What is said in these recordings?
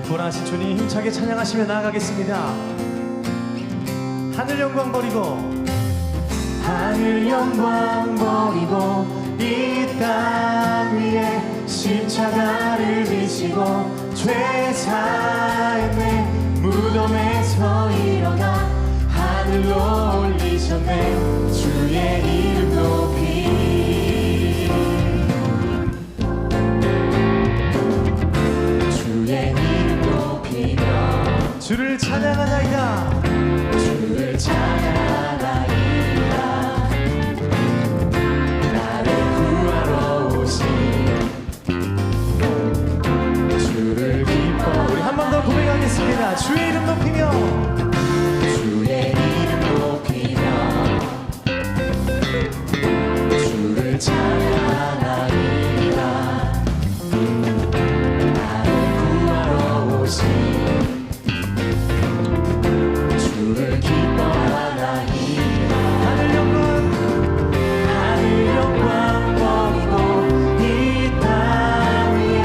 구원하신 주님 힘차게 찬양하시며 나아가겠습니다. 하늘 영광 버리고 하늘 영광 버리고 이 땅 위에 십자가를 지시고 죄 사했네. 무덤에서 일어나 하늘로 올리셨네. 주의 이름 높이 주를 찬양하나이다. 주를 찬양하나이다. 나를 구하러 오신 주를 기뻐. 우리 한 번 더 고백하겠습니다. 주의 이름 높이며 주의 이름 높이며 주를 찬양하나이다. 나를 구하러 오신 주를 기뻐하나이다. 하늘 영광 버리고 이 땅 위에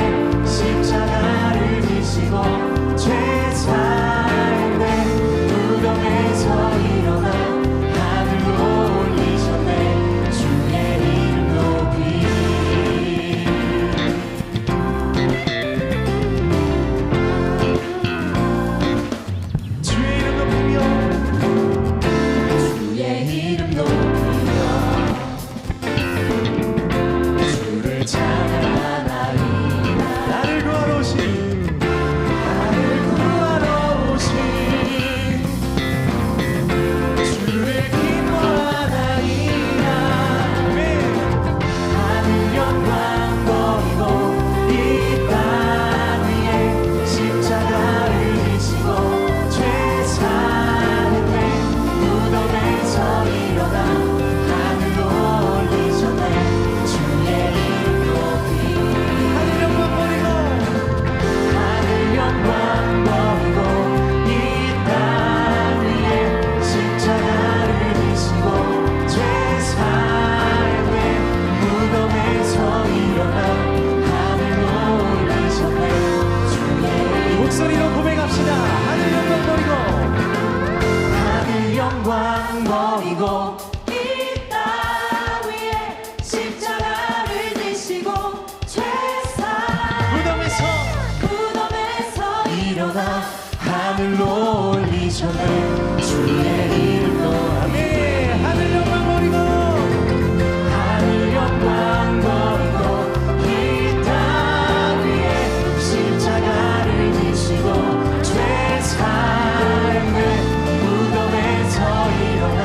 십자가를 지시고 죄 사했네. 무덤에서 일어나 하늘로 올리셨네. 주의 이름 높이 주의 이름 높이며 주의 이름 높이며 주를 찬양하나이다. 나를 구하러 오신 주를 기뻐하나이다. 하늘 영광 버리고 이 땅 위에 십자가를 지시고 죄 사했네. 무덤에서 일어나 하늘로 올리셨네. 주의 이름 높이 하늘 영광 버리고 이 땅 위에 십자가를 지시고 죄 사했네. 무덤에서 일어나 하늘로 올리셨네. 주의 목소리로 고백합시다. 하늘 영광 버리고 하늘 영광 버리고 이 땅 위에 십자가를 지시고 죄 무덤에서 일어나 하늘로 올리셨네. 주의 이름으로 아멘. 하늘 영광 버리고 하늘 영광 버리고 이 땅 위에 십자가를 지시고 죄 사했네. 무덤에서 일어나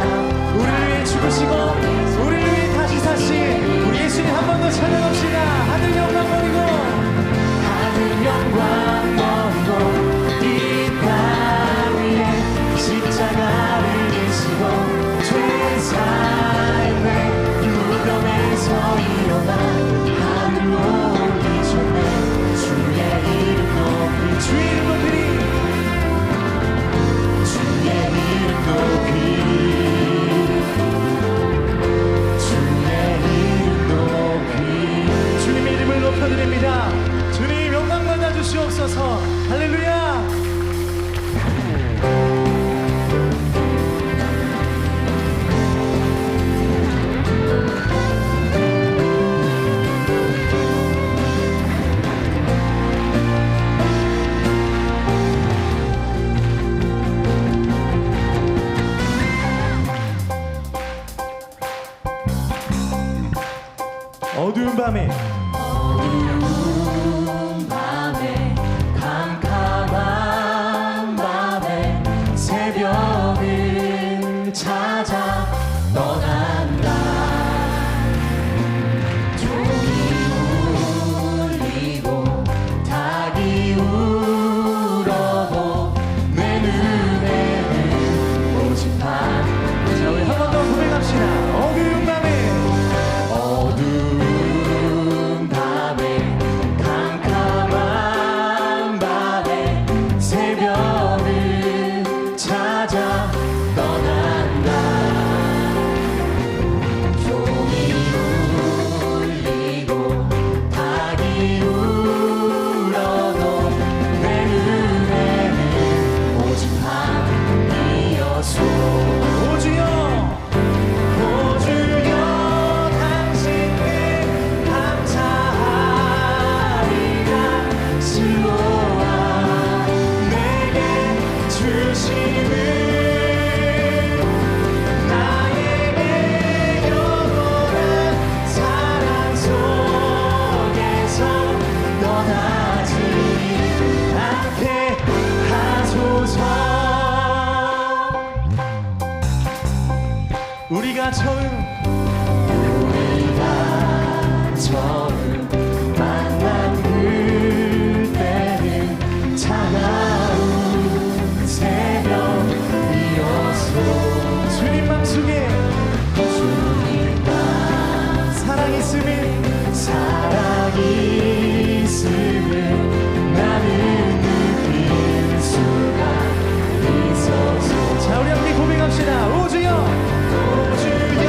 우리를 위해 죽으시고 우리를 위해 다시 사신 우리 예수님 한 번 더 찬양합시다. 하늘 영광 버리고 하늘 영광 버리고 이 땅 위에 십자가를 밤에 어두운 밤에 캄캄한 밤에 새벽을 찾아 떠난다. 종이 울리고 닭이 울어도 내 눈에는 오직 밤. 자 우리 한 번 더 고백합시다. 어두운 밤에 캄캄한 밤에 새벽을 찾아 떠난다. 종이 울리고 닭이 울어도 내 눈에는 오직 밤이었소. 오주여 오주여 당신께 감사하리라. 슬로와 내게 주심을 나에게 영원한 사랑 속에서 떠나지 않게 하소서. 우리가 처음 만난 그때는 차가운 새벽이었소. 주님 맘속에 주님 사랑이 있음을 사랑이 있음을 나는 느낄 수가 있어서. 자 우리 함께 고백합시다. 오주여 오주여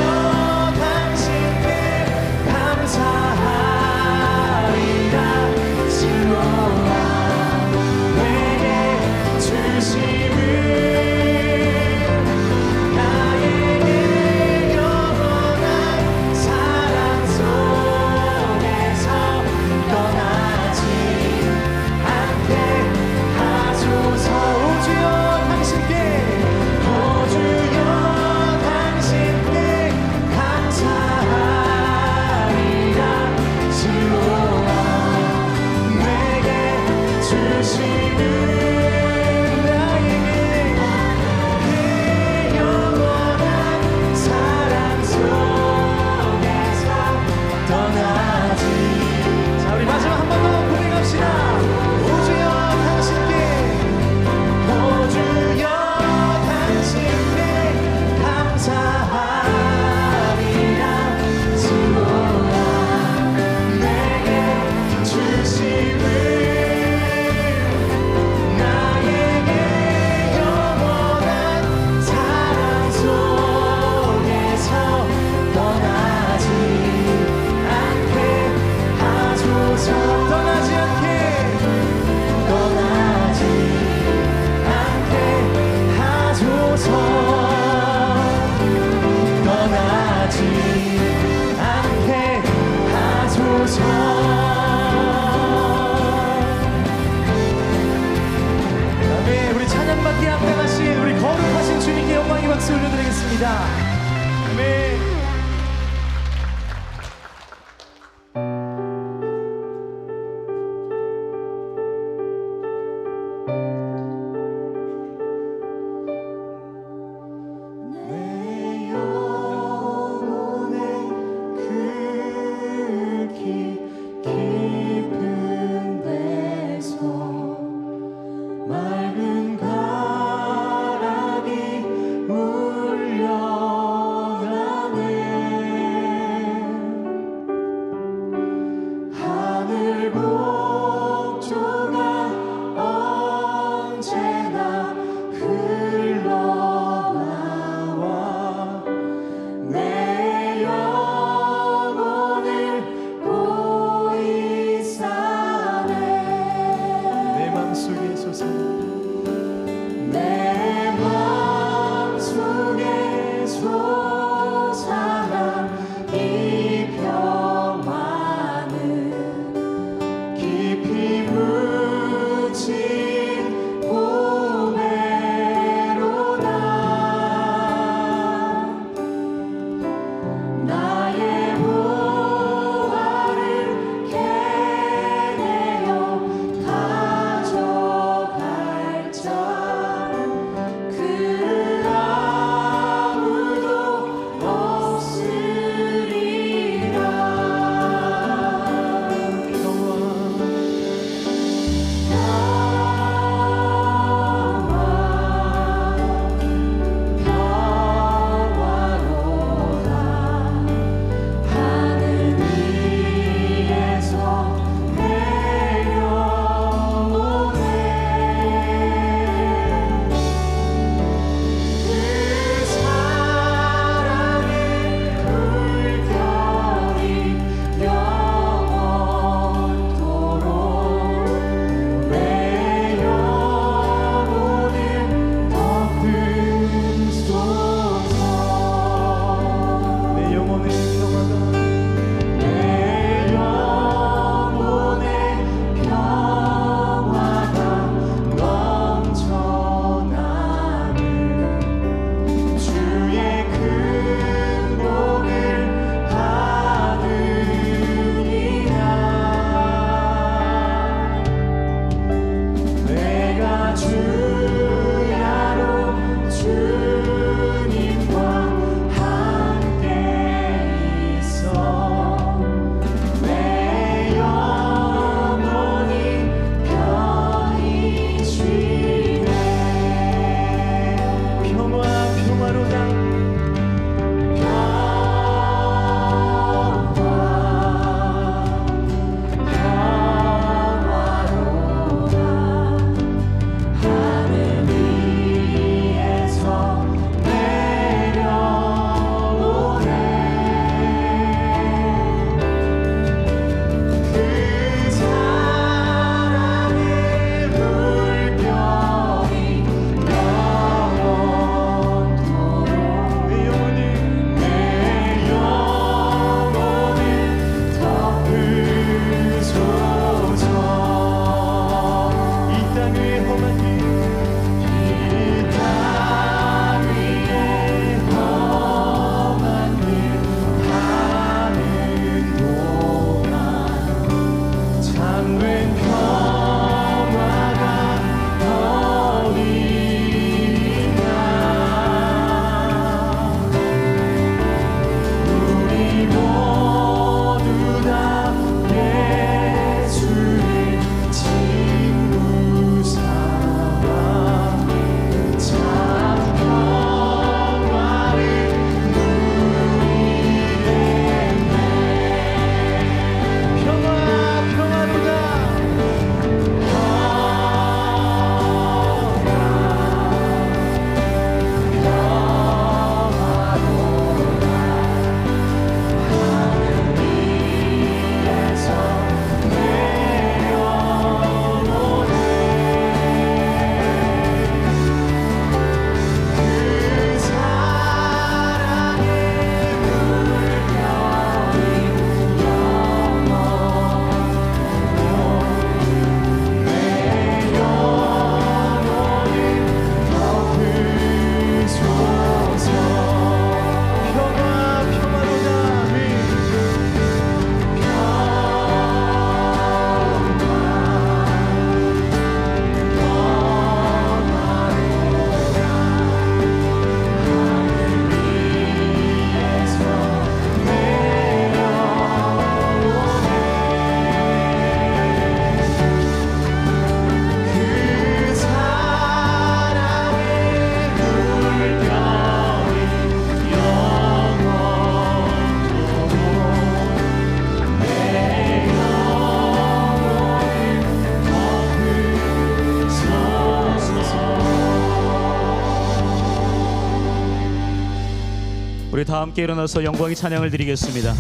우리 다 함께 일어나서 영광의 찬양을 드리겠습니다.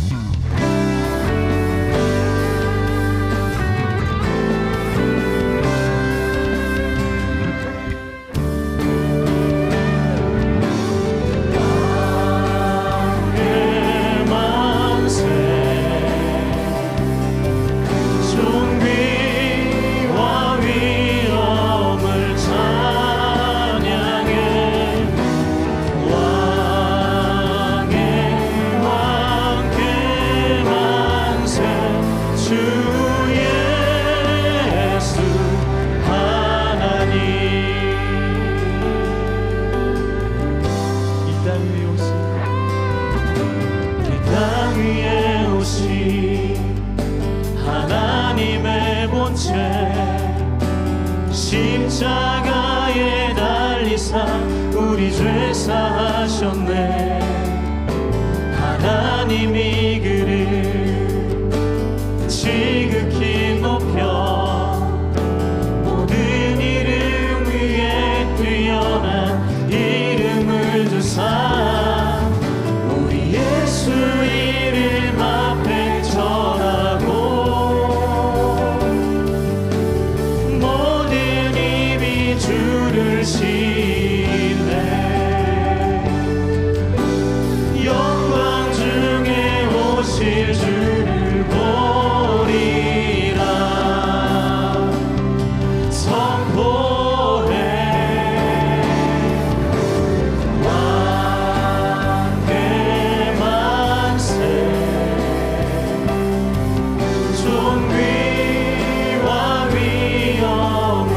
십자가에 달리사 우리 죄 사하셨네. 하나님이 그를 지극히 높여 모든 이름 위에 뛰어난 이름을 주사 우리 예수 이름 앞에 절하고 주를 신뢰. 영광 중에 오실 주를 보리라 선포해. 왕의 만세 존귀와 위엄을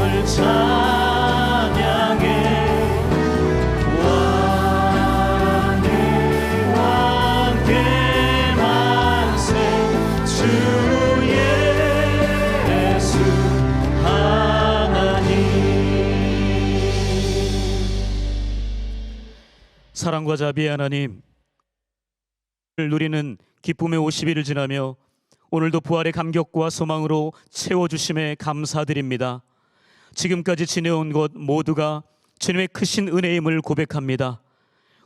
사랑과 자비의 하나님, 누리는 기쁨의 50일을 지나며 오늘도 부활의 감격과 소망으로 채워주심에 감사드립니다. 지금까지 지내온 것 모두가 주님의 크신 은혜임을 고백합니다.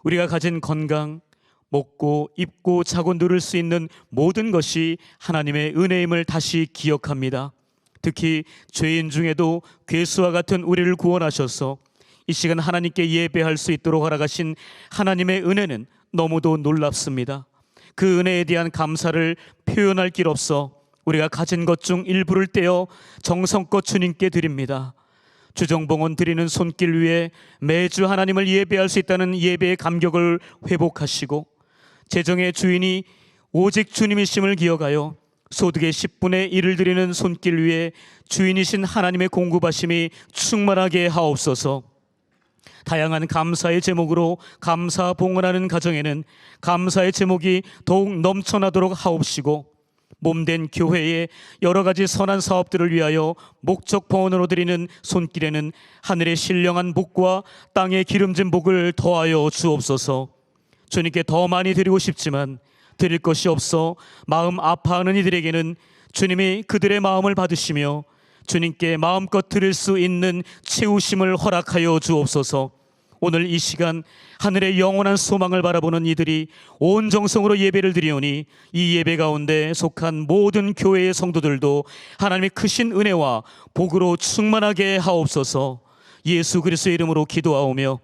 우리가 가진 건강, 먹고 입고 자고 누릴 수 있는 모든 것이 하나님의 은혜임을 다시 기억합니다. 특히 죄인 중에도 괴수와 같은 우리를 구원하셔서 이 시간 하나님께 예배할 수 있도록 허락하신 하나님의 은혜는 너무도 놀랍습니다. 그 은혜에 대한 감사를 표현할 길 없어 우리가 가진 것 중 일부를 떼어 정성껏 주님께 드립니다. 주정봉헌 드리는 손길 위에 매주 하나님을 예배할 수 있다는 예배의 감격을 회복하시고 재정의 주인이 오직 주님이심을 기억하여 소득의 10분의 1을 드리는 손길 위에 주인이신 하나님의 공급하심이 충만하게 하옵소서. 다양한 감사의 제목으로 감사 봉헌하는 가정에는 감사의 제목이 더욱 넘쳐나도록 하옵시고 몸된 교회의 여러 가지 선한 사업들을 위하여 목적 봉헌으로 드리는 손길에는 하늘의 신령한 복과 땅의 기름진 복을 더하여 주옵소서. 주님께 더 많이 드리고 싶지만 드릴 것이 없어 마음 아파하는 이들에게는 주님이 그들의 마음을 받으시며 주님께 마음껏 드릴 수 있는 채우심을 허락하여 주옵소서. 오늘 이 시간 하늘의 영원한 소망을 바라보는 이들이 온 정성으로 예배를 드리오니 이 예배 가운데 속한 모든 교회의 성도들도 하나님의 크신 은혜와 복으로 충만하게 하옵소서. 예수 그리스도의 이름으로 기도하오며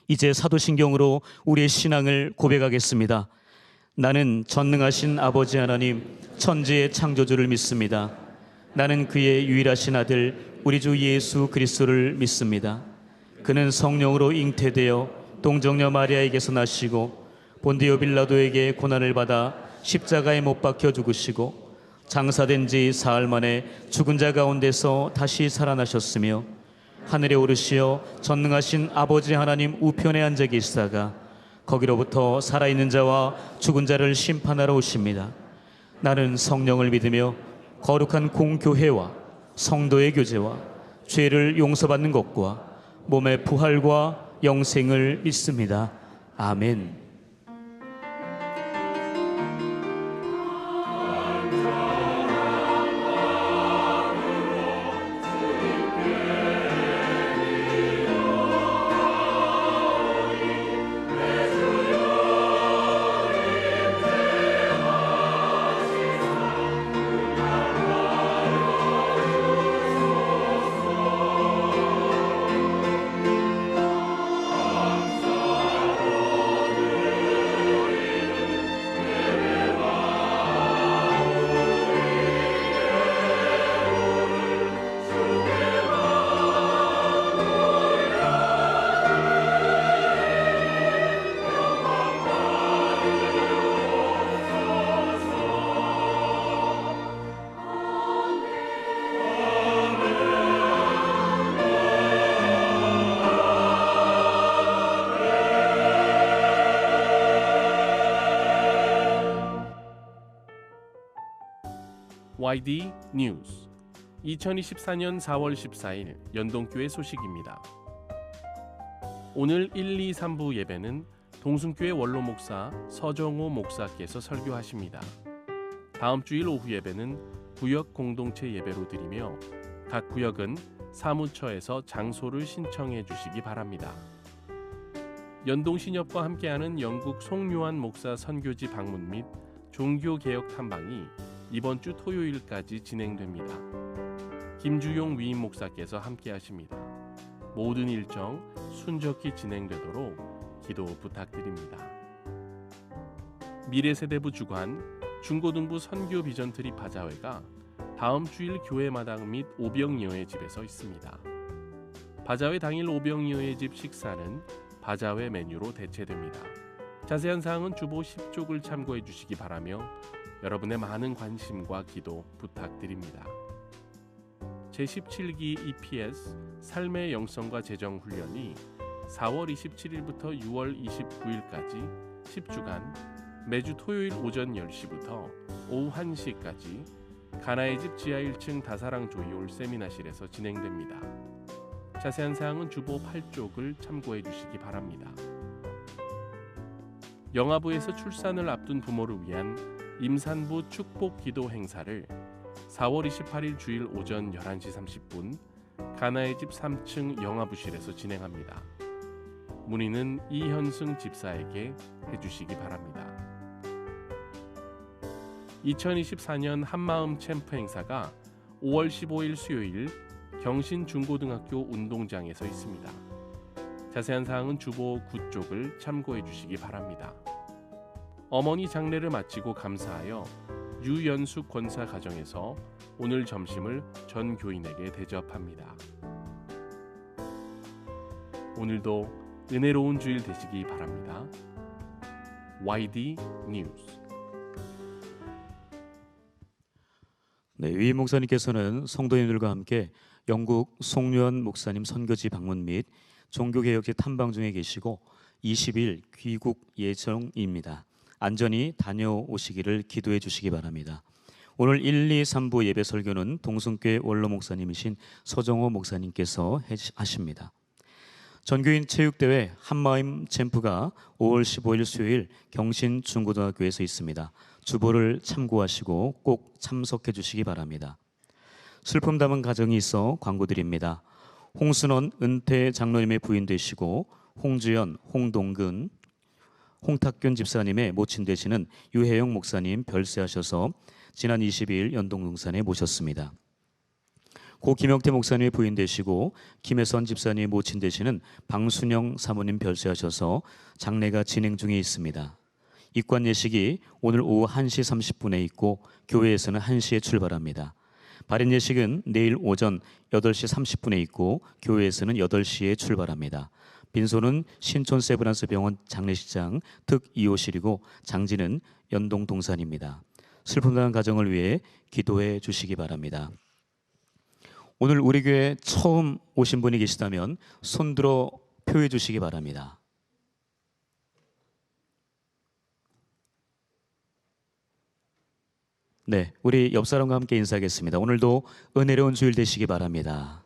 이제 사도신경으로 우리의 신앙을 고백하겠습니다. 나는 전능하신 아버지 하나님 천지의 창조주를 믿습니다. 나는 그의 유일하신 아들 우리 주 예수 그리스도를 믿습니다. 그는 성령으로 잉태되어 동정녀 마리아에게서 나시고 본디오 빌라도에게 고난을 받아 십자가에 못 박혀 죽으시고 장사된 지 사흘 만에 죽은 자 가운데서 다시 살아나셨으며 하늘에 오르시어 전능하신 아버지 하나님 우편에 앉아 계시다가 거기로부터 살아있는 자와 죽은 자를 심판하러 오십니다. 나는 성령을 믿으며 거룩한 공교회와 성도의 교제와 죄를 용서받는 것과 몸의 부활과 영생을 믿습니다. 아멘. YD 뉴스 2024년 4월 14일 연동교회 소식입니다. 오늘 1, 2, 3부 예배는 동순교회 원로 목사 서정호 목사께서 설교하십니다. 다음 주일 오후 예배는 구역 공동체 예배로 드리며 각 구역은 사무처에서 장소를 신청해 주시기 바랍니다. 연동신협과 함께하는 영국 송요한 목사 선교지 방문 및 종교개혁 탐방이 이번 주 토요일까지 진행됩니다. 김주용 위임 목사께서 함께하십니다. 모든 일정 순적히 진행되도록 기도 부탁드립니다. 미래세대부 주관 중고등부 선교 비전 트립 바자회가 다음 주일 교회마당 및 오병이어의 집에서 있습니다. 바자회 당일 오병이어의 집 식사는 바자회 메뉴로 대체됩니다. 자세한 사항은 주보 10쪽을 참고해 주시기 바라며 여러분의 많은 관심과 기도 부탁드립니다. 제17기 EPS 삶의 영성과 재정 훈련이 4월 27일부터 6월 29일까지 10주간 매주 토요일 오전 10시부터 오후 1시까지 가나의 집 지하 1층 다사랑 조이올 세미나실에서 진행됩니다. 자세한 사항은 주보 8쪽을 참고해 주시기 바랍니다. 영아부에서 출산을 앞둔 부모를 위한 임산부 축복 기도 행사를 4월 28일 주일 오전 11시 30분 가나의 집 3층 영아부실에서 진행합니다. 문의는 이현승 집사에게 해주시기 바랍니다. 2024년 한마음 챔프 행사가 5월 15일 수요일 경신 중고등학교 운동장에서 있습니다. 자세한 사항은 주보 9쪽을 참고해 주시기 바랍니다. 어머니 장례를 마치고 감사하여 유연숙 권사 가정에서 오늘 점심을 전 교인에게 대접합니다. 오늘도 은혜로운 주일 되시기 바랍니다. YD 뉴스. 네, 위임 목사님께서는 성도님들과 함께 영국 송요한 목사님 선교지 방문 및 종교개혁지 탐방 중에 계시고 20일 귀국 예정입니다. 안전히 다녀오시기를 기도해 주시기 바랍니다. 오늘 1, 2, 3부 예배 설교는 동순교회 원로 목사님이신 서정호 목사님께서 하십니다. 전교인 체육대회 한마음 챔프가 5월 15일 수요일 경신 중고등학교에서 있습니다. 주보를 참고하시고 꼭 참석해 주시기 바랍니다. 슬픔 담은 가정이 있어 광고드립니다. 홍순원 은퇴 장로님의 부인 되시고 홍주연, 홍동근, 홍탁균 집사님의 모친 되시는 유혜영 목사님 별세하셔서 지난 22일 연동동산에 모셨습니다. 고 김영태 목사님의 부인 되시고 김혜선 집사님의 모친 되시는 방순영 사모님 별세하셔서 장례가 진행 중에 있습니다. 입관 예식이 오늘 오후 1시 30분에 있고 교회에서는 1시에 출발합니다. 발인 예식은 내일 오전 8시 30분에 있고 교회에서는 8시에 출발합니다. 빈소는 신촌 세브란스 병원 장례식장 특 2호실이고 장지는 연동 동산입니다. 슬픔당한 가정을 위해 기도해 주시기 바랍니다. 오늘 우리 교회 처음 오신 분이 계시다면 손들어 표해 주시기 바랍니다. 네, 우리 옆 사람과 함께 인사하겠습니다. 오늘도 은혜로운 주일 되시기 바랍니다.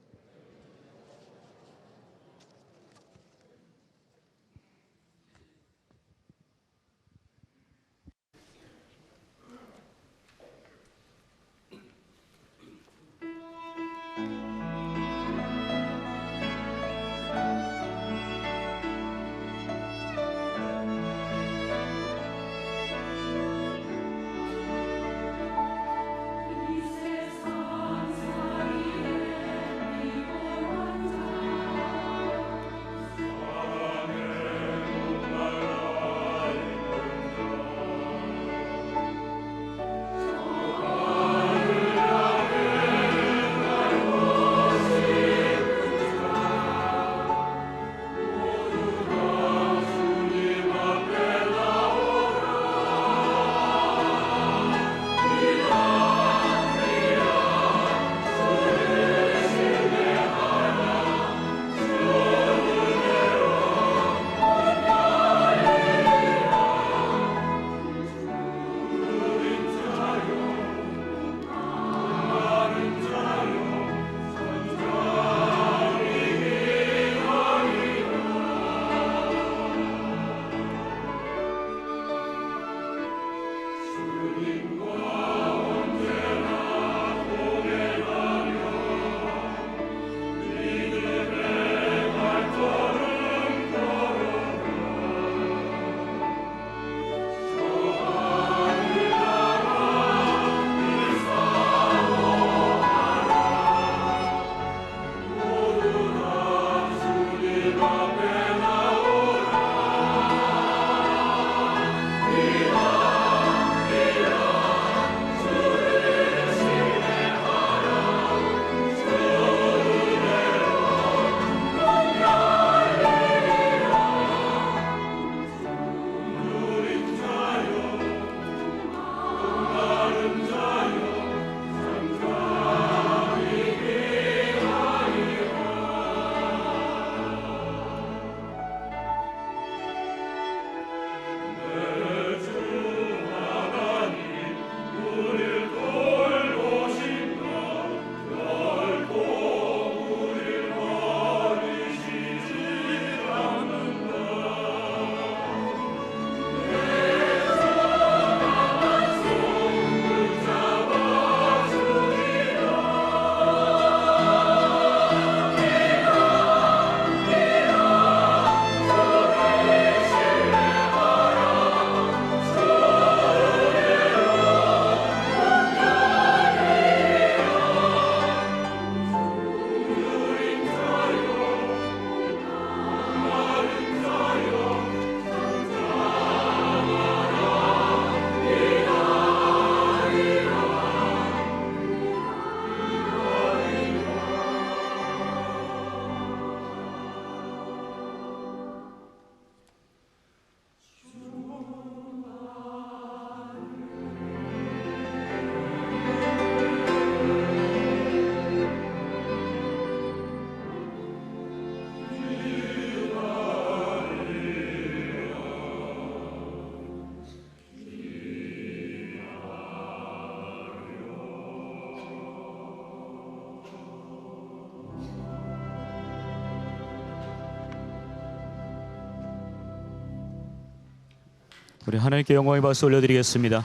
우리 하나님께 영광의 박수 올려드리겠습니다.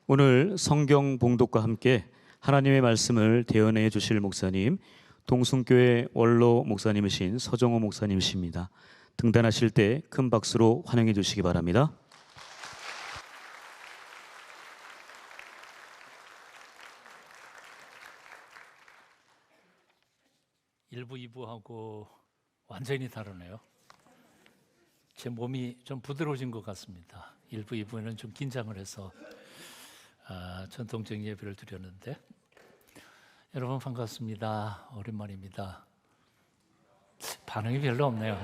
오늘 성경 봉독과 함께 하나님의 말씀을 대언해 주실 목사님, 동순교회 원로 목사님이신 서정호 목사님이십니다. 등단하실 때 큰 박수로 환영해 주시기 바랍니다. 1부, 2부하고 완전히 다르네요. 제 몸이 좀 부드러워진 것 같습니다. 1부, 2부에는 좀 긴장을 해서 전통적 예배를 드렸는데, 여러분 반갑습니다. 오랜만입니다. 반응이 별로 없네요.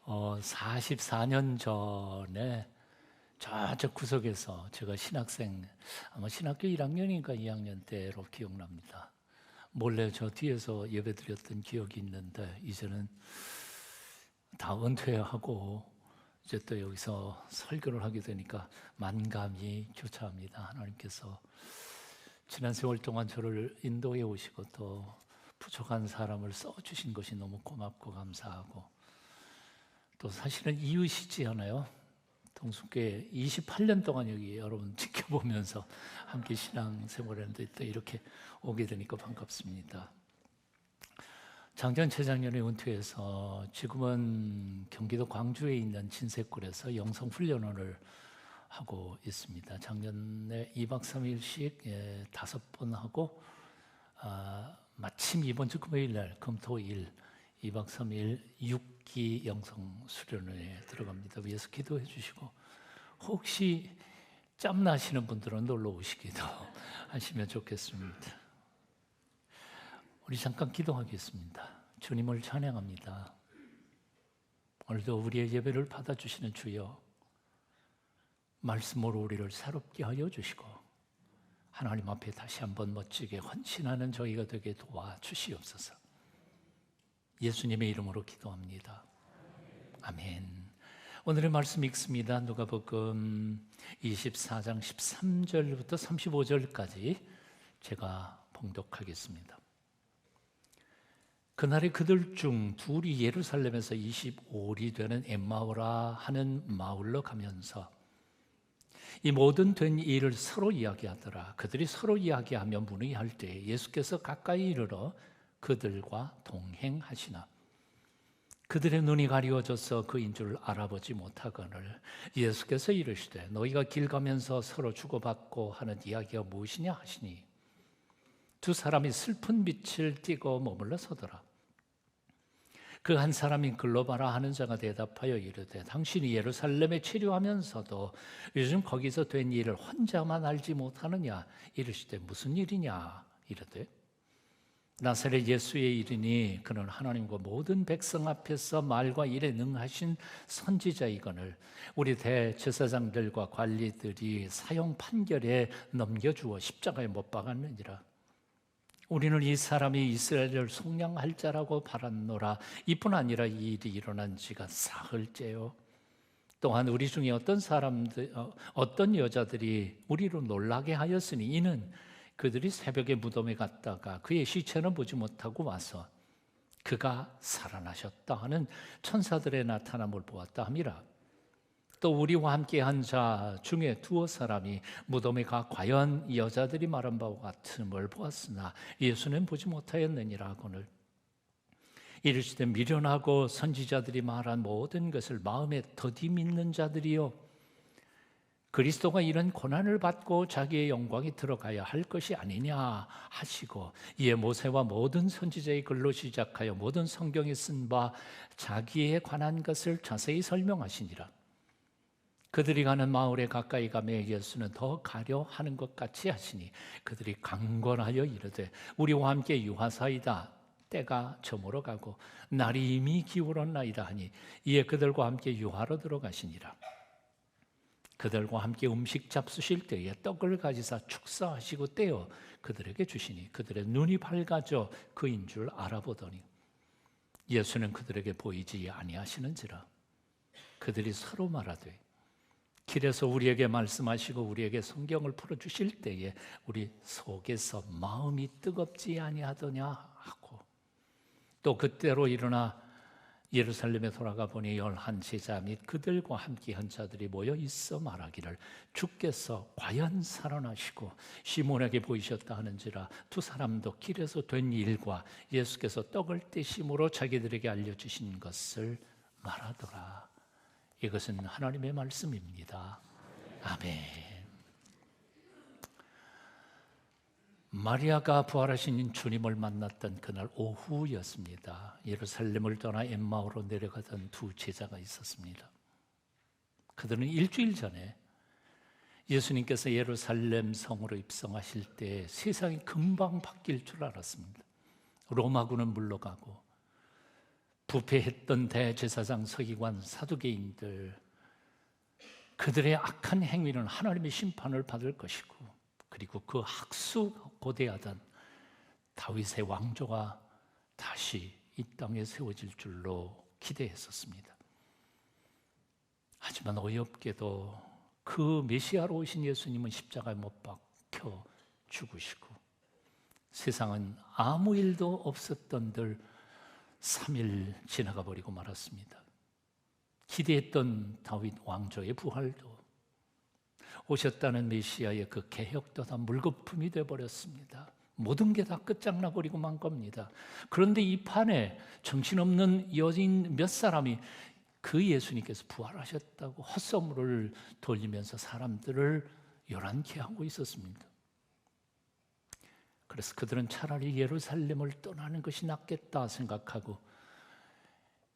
44년 전에 저쪽 구석에서 제가 신학생, 아마 신학교 1학년인가 2학년 때로 기억납니다. 몰래 저 뒤에서 예배드렸던 기억이 있는데, 이제는 다 은퇴하고 이제 또 여기서 설교를 하게 되니까 만감이 교차합니다. 하나님께서 지난 세월 동안 저를 인도해 오시고 또 부족한 사람을 써주신 것이 너무 고맙고 감사하고, 또 사실은 이웃이지 않아요? 동순교회 28년 동안 여기 여러분 지켜보면서 함께 신앙생활했는데 또 이렇게 오게 되니까 반갑습니다. 작년 재작년에 은퇴해서 지금은 경기도 광주에 있는 진세골에서 영성훈련원을 하고 있습니다. 작년에 2박 3일씩 5번 하고, 마침 이번 주 금요일 날 금토일 2박 3일 6기 영성수련회에 들어갑니다. 위에서 기도해 주시고, 혹시 짬 나시는 분들은 놀러 오시기도 하시면 좋겠습니다. 우리 잠깐 기도하겠습니다. 주님을 찬양합니다. 오늘도 우리의 예배를 받아주시는 주여, 말씀으로 우리를 새롭게 하여 주시고 하나님 앞에 다시 한번 멋지게 헌신하는 저희가 되게 도와주시옵소서. 예수님의 이름으로 기도합니다. 아멘. 오늘의 말씀 읽습니다. 누가복음 24장 13절부터 35절까지 제가 봉독하겠습니다. 그날에 그들 중 둘이 예루살렘에서 25리 되는 엠마오라 하는 마을로 가면서 이 모든 된 일을 서로 이야기하더라. 그들이 서로 이야기하며 문의할 때 예수께서 가까이 이르러 그들과 동행하시나 그들의 눈이 가리워져서 그인 줄 알아보지 못하거늘 예수께서 이르시되 너희가 길 가면서 서로 주고받고 하는 이야기가 무엇이냐 하시니 두 사람이 슬픈 빛을 띠고 머물러 서더라. 그 한 사람이 글로바라 하는 자가 대답하여 이르되 당신이 예루살렘에 치료하면서도 요즘 거기서 된 일을 혼자만 알지 못하느냐. 이르시되 무슨 일이냐. 이르되 나사렛 예수의 일이니 그는 하나님과 모든 백성 앞에서 말과 일에 능하신 선지자이거늘 우리 대제사장들과 관리들이 사형 판결에 넘겨주어 십자가에 못 박았느니라. 우리는 이 사람이 이스라엘을 속량할 자라고 바랐노라. 이뿐 아니라 이 일이 일어난 지가 사흘째요. 또한 우리 중에 어떤 여자들이 우리로 놀라게 하였으니 이는 그들이 새벽에 무덤에 갔다가 그의 시체는 보지 못하고 와서 그가 살아나셨다 하는 천사들의 나타남을 보았다 함이라. 또 우리와 함께 한 자 중에 두어 사람이 무덤에 가 과연 여자들이 말한 바와 같음을 보았으나 예수는 보지 못하였느니라 하거늘 이르시되 미련하고 선지자들이 말한 모든 것을 마음에 더디 믿는 자들이요 그리스도가 이런 고난을 받고 자기의 영광에 들어가야 할 것이 아니냐 하시고 이에 모세와 모든 선지자의 글로 시작하여 모든 성경에 쓴 바 자기에 관한 것을 자세히 설명하시니라. 그들이 가는 마을에 가까이 가며 예수는 더 가려 하는 것 같이 하시니 그들이 강권하여 이르되 우리와 함께 유하사이다. 때가 저물어 가고 날이 이미 기울었나이다 하니 이에 그들과 함께 유하로 들어가시니라. 그들과 함께 음식 잡수실 때에 떡을 가지사 축사하시고 떼어 그들에게 주시니 그들의 눈이 밝아져 그인 줄 알아보더니 예수는 그들에게 보이지 아니하시는지라. 그들이 서로 말하되 길에서 우리에게 말씀하시고 우리에게 성경을 풀어주실 때에 우리 속에서 마음이 뜨겁지 아니하더냐 하고 또 그때로 일어나 예루살렘에 돌아가 보니 11제자 및 그들과 함께 한 자들이 모여 있어 말하기를 주께서 과연 살아나시고 시몬에게 보이셨다 하는지라 두 사람도 길에서 된 일과 예수께서 떡을 떼심으로 자기들에게 알려주신 것을 말하더라. 이것은 하나님의 말씀입니다. 아멘. 마리아가 부활하신 주님을 만났던 그날 오후였습니다. 예루살렘을 떠나 엠마오로 내려가던 두 제자가 있었습니다. 그들은 일주일 전에 예수님께서 예루살렘 성으로 입성하실 때 세상이 금방 바뀔 줄 알았습니다. 로마군은 물러가고 부패했던 대제사장 서기관 사두개인들, 그들의 악한 행위는 하나님의 심판을 받을 것이고, 그리고 그 학수고대하던 다윗의 왕조가 다시 이 땅에 세워질 줄로 기대했었습니다. 하지만 어이없게도 그 메시아로 오신 예수님은 십자가에 못 박혀 죽으시고 세상은 아무 일도 없었던들 3일 지나가 버리고 말았습니다. 기대했던 다윗 왕조의 부활도, 오셨다는 메시아의 그 개혁도 다 물거품이 되어버렸습니다. 모든 게 다 끝장나버리고 만 겁니다. 그런데 이 판에 정신없는 여인 몇 사람이 그 예수님께서 부활하셨다고 헛소문을 돌리면서 사람들을 요란케 하고 있었습니다. 그래서 그들은 차라리 예루살렘을 떠나는 것이 낫겠다 생각하고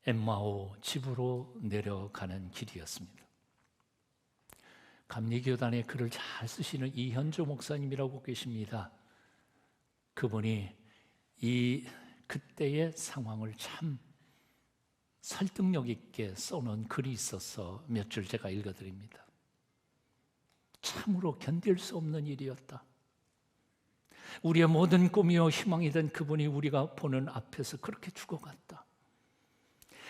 엠마오 집으로 내려가는 길이었습니다. 감리교단에 글을 잘 쓰시는 이현주 목사님이라고 계십니다. 그분이 이 그때의 상황을 참 설득력 있게 써놓은 글이 있어서 몇 줄 제가 읽어드립니다. 참으로 견딜 수 없는 일이었다. 우리의 모든 꿈이요 희망이던 그분이 우리가 보는 앞에서 그렇게 죽어갔다.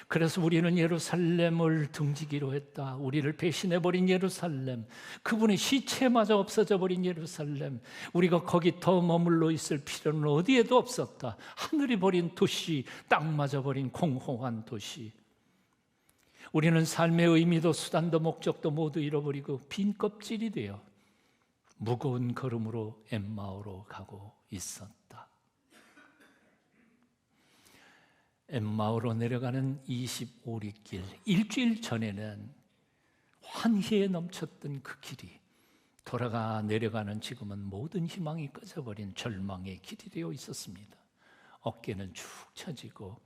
그래서 우리는 예루살렘을 등지기로 했다. 우리를 배신해버린 예루살렘, 그분의 시체마저 없어져 버린 예루살렘, 우리가 거기 더 머물러 있을 필요는 어디에도 없었다. 하늘이 버린 도시, 땅마저 버린 공허한 도시. 우리는 삶의 의미도 수단도 목적도 모두 잃어버리고 빈 껍질이 되어 무거운 걸음으로 엠마오로 가고 있었다. 엠마오로 내려가는 25리길, 일주일 전에는 환희에 넘쳤던 그 길이 돌아가 내려가는 지금은 모든 희망이 꺼져버린 절망의 길이 되어 있었습니다. 어깨는 축 처지고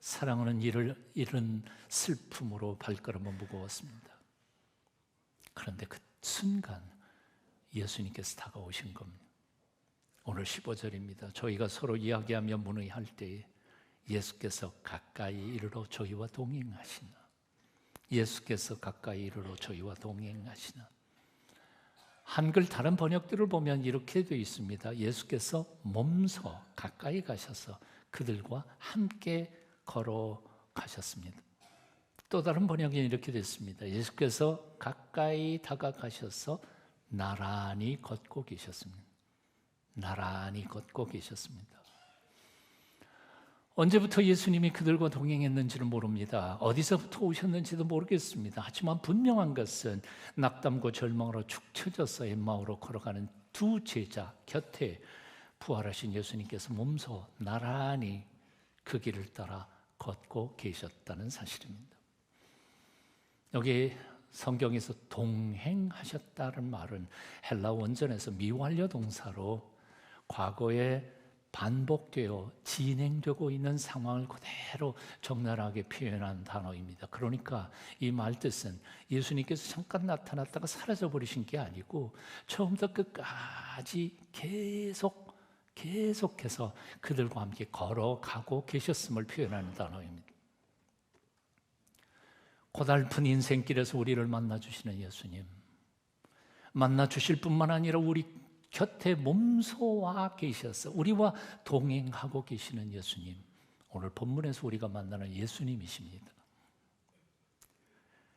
사랑하는 이를 잃은 슬픔으로 발걸음은 무거웠습니다. 그런데 그 순간 예수님께서 다가오신 겁니다. 오늘 15절입니다. 저희가 서로 이야기하며 문의할 때에 예수께서 가까이 이르러 저희와 동행하시나. 예수께서 가까이 이르러 저희와 동행하시나. 한글 다른 번역들을 보면 이렇게 되어 있습니다. 예수께서 몸소 가까이 가셔서 그들과 함께 걸어가셨습니다. 또 다른 번역에는 이렇게 되어 있습니다. 예수께서 가까이 다가가셔서 나란히 걷고 계셨습니다. 나란히 걷고 계셨습니다. 언제부터 예수님이 그들과 동행했는지는 모릅니다. 어디서부터 오셨는지도 모르겠습니다. 하지만 분명한 것은 낙담과 절망으로 축 처져서 엠마오로 걸어가는 두 제자 곁에 부활하신 예수님께서 몸소 나란히 그 길을 따라 걷고 계셨다는 사실입니다. 여기 성경에서 동행하셨다는 말은 헬라 원전에서 미완료 동사로 과거에 반복되어 진행되고 있는 상황을 그대로 적나라하게 표현한 단어입니다. 그러니까 이 말 뜻은 예수님께서 잠깐 나타났다가 사라져버리신 게 아니고 처음부터 끝까지 계속해서 그들과 함께 걸어가고 계셨음을 표현하는 단어입니다. 고달픈 인생길에서 우리를 만나주시는 예수님, 만나주실 뿐만 아니라 우리 곁에 몸소 와 계셔서 우리와 동행하고 계시는 예수님, 오늘 본문에서 우리가 만나는 예수님이십니다.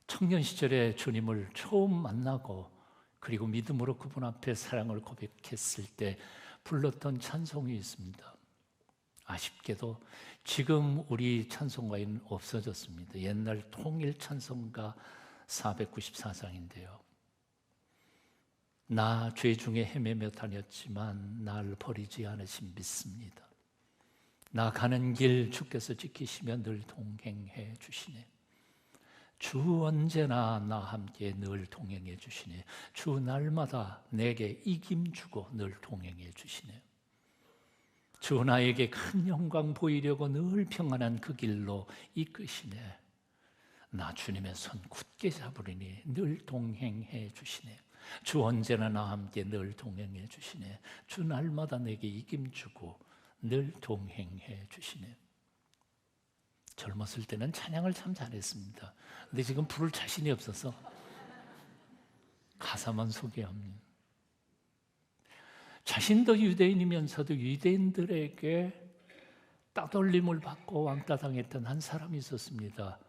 청년 시절에 주님을 처음 만나고 그리고 믿음으로 그분 앞에 사랑을 고백했을 때 불렀던 찬송이 있습니다. 아쉽게도 지금 우리 찬송가에는 없어졌습니다. 옛날 통일 찬송가 494장인데요. 나 죄 중에 헤매며 다녔지만 날 버리지 않으신 믿습니다. 나 가는 길 주께서 지키시며 늘 동행해 주시네. 주 언제나 나 함께 늘 동행해 주시네. 주 날마다 내게 이김 주고 늘 동행해 주시네. 주 나에게 큰 영광 보이려고 늘 평안한 그 길로 이끄시네. 나 주님의 손 굳게 잡으리니 늘 동행해 주시네. 주 언제나 나 함께 늘 동행해 주시네. 주 날마다 내게 이김 주고 늘 동행해 주시네. 젊었을 때는 찬양을 참 잘했습니다. 근데 지금 부를 자신이 없어서 가사만 소개합니다. 자신도 유대인이면서도 유대인들에게 따돌림을 받고 왕따당했던 한 사람이 있었습니다.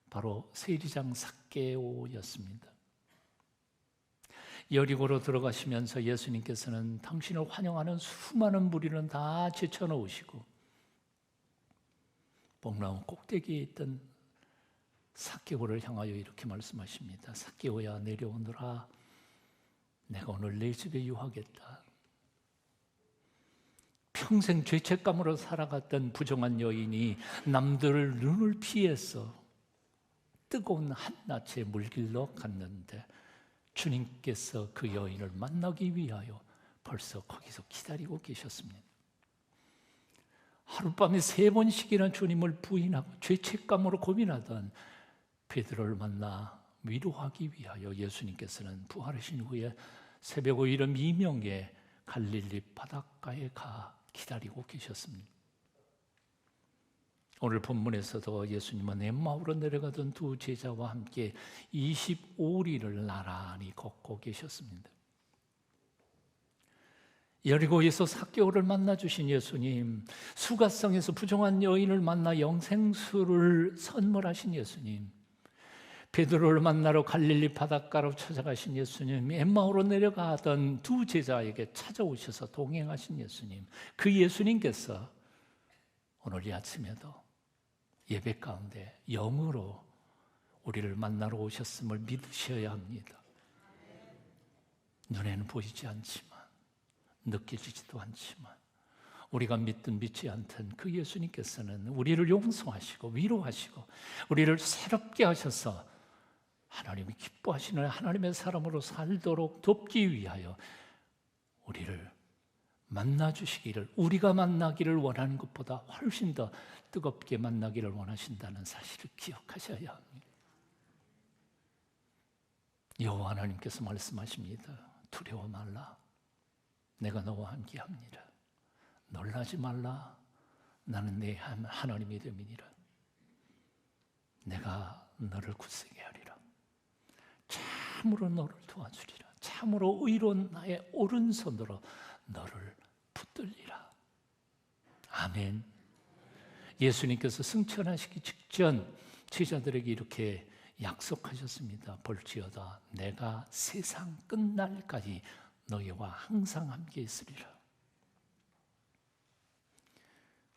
바로 세리장 삭개오였습니다. 여리고로 들어가시면서 예수님께서는 당신을 환영하는 수많은 무리는 다 제쳐놓으시고 뽕나무 꼭대기에 있던 삭개오를 향하여 이렇게 말씀하십니다. 삭개오야, 내려오너라. 내가 오늘 내 집에 유하겠다. 평생 죄책감으로 살아갔던 부정한 여인이 남들을 눈을 피해서 뜨거운 한낮에 물길로 갔는데 주님께서 그 여인을 만나기 위하여 벌써 거기서 기다리고 계셨습니다. 하룻밤에 3번씩이나 주님을 부인하고 죄책감으로 고민하던 베드로를 만나 위로하기 위하여 예수님께서는 부활하신 후에 새벽 오이른 미명에 갈릴리 바닷가에 가 기다리고 계셨습니다. 오늘 본문에서도 예수님은 엠마오로 내려가던 두 제자와 함께 25리를 나란히 걷고 계셨습니다. 여리고에서 삭개오를 만나주신 예수님, 수가성에서 부정한 여인을 만나 영생수를 선물하신 예수님, 베드로를 만나러 갈릴리 바닷가로 찾아가신 예수님, 엠마오로 내려가던 두 제자에게 찾아오셔서 동행하신 예수님, 그 예수님께서 오늘 이 아침에도 예배 가운데 영으로 우리를 만나러 오셨음을 믿으셔야 합니다. 눈에는 보이지 않지만, 느껴지지도 않지만 우리가 믿든 믿지 않든 그 예수님께서는 우리를 용서하시고 위로하시고 우리를 새롭게 하셔서 하나님이 기뻐하시는 하나님의 사람으로 살도록 돕기 위하여 우리를 만나주시기를, 우리가 만나기를 원하는 것보다 훨씬 더 뜨겁게 만나기를 원하신다는 사실을 기억하셔야 합니다. 여호와 하나님께서 말씀하십니다. 두려워 말라. 내가 너와 함께합니다. 놀라지 말라. 나는 내 하나님이 됨이니라. 내가 너를 굳세게 하리라. 참으로 너를 도와주리라. 참으로 의로운 나의 오른손으로 너를 붙들리라. 아멘. 예수님께서 승천하시기 직전 제자들에게 이렇게 약속하셨습니다. 볼지어다 내가 세상 끝날까지 너희와 항상 함께 있으리라.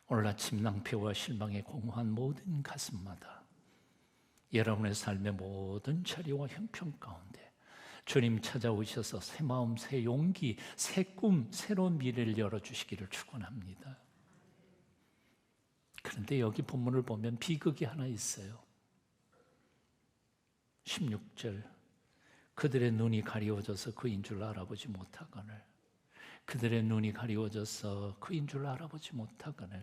오늘 아침 낭패와 실망에 공허한 모든 가슴마다 여러분의 삶의 모든 자리와 형편 가운데 주님 찾아오셔서 새 마음, 새 용기, 새 꿈, 새로운 미래를 열어주시기를 축원합니다. 그런데 여기 본문을 보면 비극이 하나 있어요. 16절, 그들의 눈이 가리워져서 그인 줄 알아보지 못하거늘. 그들의 눈이 가리워져서 그인 줄 알아보지 못하거늘.